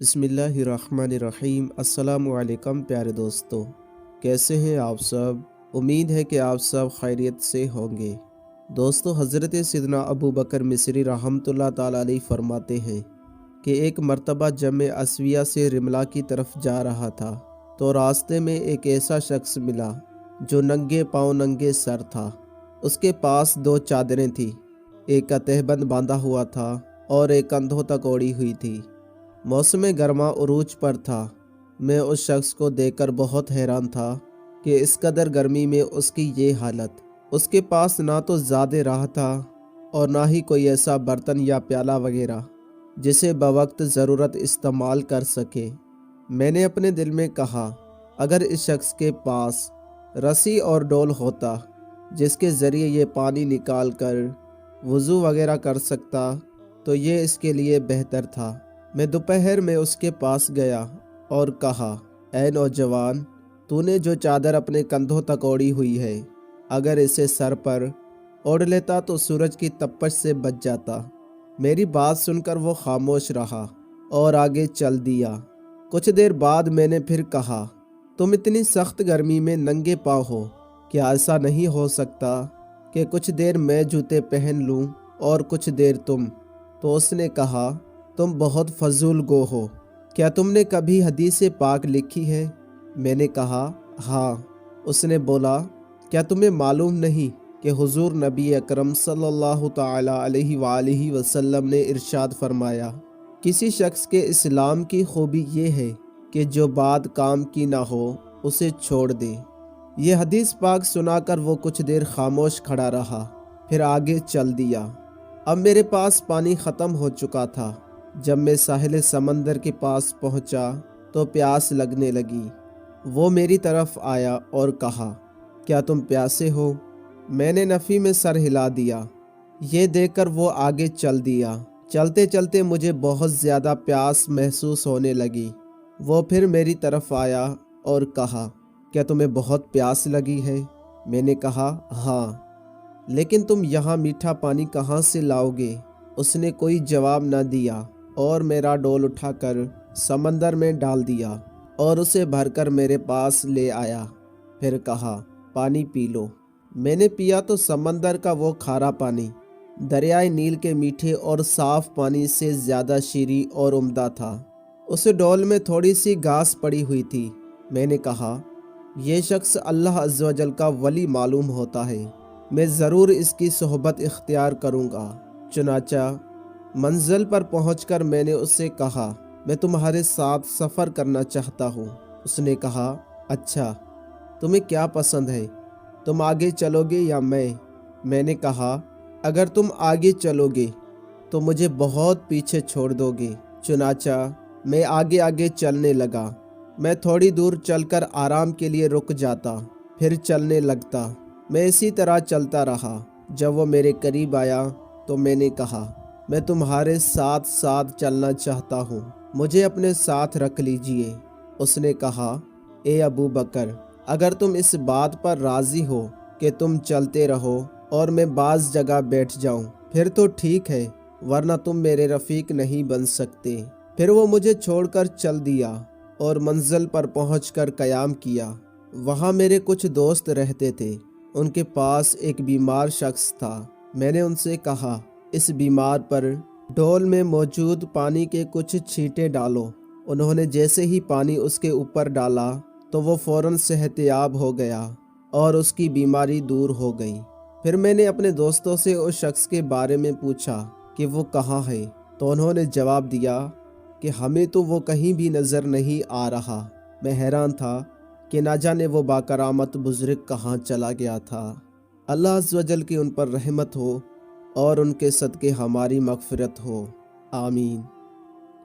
बिस्मिल्लाहिर्रहमानिर्रहीम। अस्सलामुअलैकुम प्यारे दोस्तों, कैसे हैं आप सब। उम्मीद है कि आप सब खैरियत से होंगे। दोस्तों, हज़रत सिद्दीक़ अबू बकर मिस्री रहमतुल्लाह ताला अलैह फरमाते हैं कि एक मर्तबा जब मैं अस्विया से रिमला की तरफ जा रहा था तो रास्ते में एक ऐसा शख्स मिला जो नंगे पाँव नंगे सर था। उसके पास दो चादरें थी, एक का तहबंद बांधा हुआ था और एक कंधों तक ओढ़ी हुई थी। मौसम गर्मा उरूज पर था। मैं उस शख्स को देखकर बहुत हैरान था कि इस कदर गर्मी में उसकी ये हालत। उसके पास ना तो ज़्यादा राह था और ना ही कोई ऐसा बर्तन या प्याला वगैरह जिसे बवक्त ज़रूरत इस्तेमाल कर सके। मैंने अपने दिल में कहा, अगर इस शख्स के पास रस्सी और डोल होता जिसके ज़रिए ये पानी निकाल कर वज़ू वगैरह कर सकता तो ये इसके लिए बेहतर था। मैं दोपहर में उसके पास गया और कहा, ऐ नौजवान, तूने जो चादर अपने कंधों तक ओढ़ी हुई है, अगर इसे सर पर ओढ़ लेता तो सूरज की तपश से बच जाता। मेरी बात सुनकर वो खामोश रहा और आगे चल दिया। कुछ देर बाद मैंने फिर कहा, तुम इतनी सख्त गर्मी में नंगे पाँव हो, क्या ऐसा नहीं हो सकता कि कुछ देर मैं जूते पहन लूं और कुछ देर तुम। तो उसने कहा, तुम बहुत फजूल गो हो, क्या तुमने कभी हदीस पाक लिखी है। मैंने कहा, हाँ। उसने बोला, क्या तुम्हें मालूम नहीं कि हुजूर नबी अकरम सल्लल्लाहु ताला अलैहि वसल्लम ने इरशाद फरमाया, किसी शख्स के इस्लाम की खूबी ये है कि जो बात काम की ना हो उसे छोड़ दे। ये हदीस पाक सुनाकर वो कुछ देर खामोश खड़ा रहा, फिर आगे चल दिया। अब मेरे पास पानी ख़त्म हो चुका था। जब मैं साहिल समंदर के पास पहुंचा तो प्यास लगने लगी। वो मेरी तरफ आया और कहा, क्या तुम प्यासे हो। मैंने नफ़ी में सर हिला दिया। ये देखकर वो आगे चल दिया। चलते चलते मुझे बहुत ज़्यादा प्यास महसूस होने लगी। वो फिर मेरी तरफ आया और कहा, क्या तुम्हें बहुत प्यास लगी है। मैंने कहा, हाँ। लेकिन तुम यहाँ मीठा पानी कहाँ से लाओगे। उसने कोई जवाब न दिया और मेरा डोल उठाकर समंदर में डाल दिया और उसे भरकर मेरे पास ले आया। फिर कहा, पानी पी लो। मैंने पिया तो समंदर का वो खारा पानी दरियाए नील के मीठे और साफ पानी से ज़्यादा शीरी और उम्दा था। उस डोल में थोड़ी सी घास पड़ी हुई थी। मैंने कहा, यह शख्स अल्लाह अज़्ज़ व जल का वली मालूम होता है, मैं ज़रूर इसकी सोहबत इख्तियार करूँगा। चुनाचा मंजिल पर पहुंचकर मैंने उससे कहा, मैं तुम्हारे साथ सफ़र करना चाहता हूँ। उसने कहा, अच्छा, तुम्हें क्या पसंद है, तुम आगे चलोगे या मैं। मैंने कहा, अगर तुम आगे चलोगे तो मुझे बहुत पीछे छोड़ दोगे। चुनाचा मैं आगे आगे चलने लगा। मैं थोड़ी दूर चलकर आराम के लिए रुक जाता, फिर चलने लगता। मैं इसी तरह चलता रहा। जब वो मेरे करीब आया तो मैंने कहा, मैं तुम्हारे साथ साथ चलना चाहता हूँ, मुझे अपने साथ रख लीजिए। उसने कहा, ए अबू बकर, अगर तुम इस बात पर राज़ी हो कि तुम चलते रहो और मैं बाज़ जगह बैठ जाऊँ फिर तो ठीक है, वरना तुम मेरे रफ़ीक नहीं बन सकते। फिर वो मुझे छोड़कर चल दिया और मंजिल पर पहुंचकर क़याम किया। वहाँ मेरे कुछ दोस्त रहते थे। उनके पास एक बीमार शख्स था। मैंने उनसे कहा, इस बीमार पर डोल में मौजूद पानी के कुछ छींटे डालो। उन्होंने जैसे ही पानी उसके ऊपर डाला तो वो फ़ौरन सेहतयाब हो गया और उसकी बीमारी दूर हो गई। फिर मैंने अपने दोस्तों से उस शख्स के बारे में पूछा कि वो कहाँ है, तो उन्होंने जवाब दिया कि हमें तो वो कहीं भी नज़र नहीं आ रहा। मैं हैरान था कि ना जाने वो बाकरामत बुज़ुर्ग कहाँ चला गया था। अल्लाह अज़्ज़ व जल की उन पर रहमत हो और उनके सदक़े हमारी मग़फ़िरत हो। आमीन।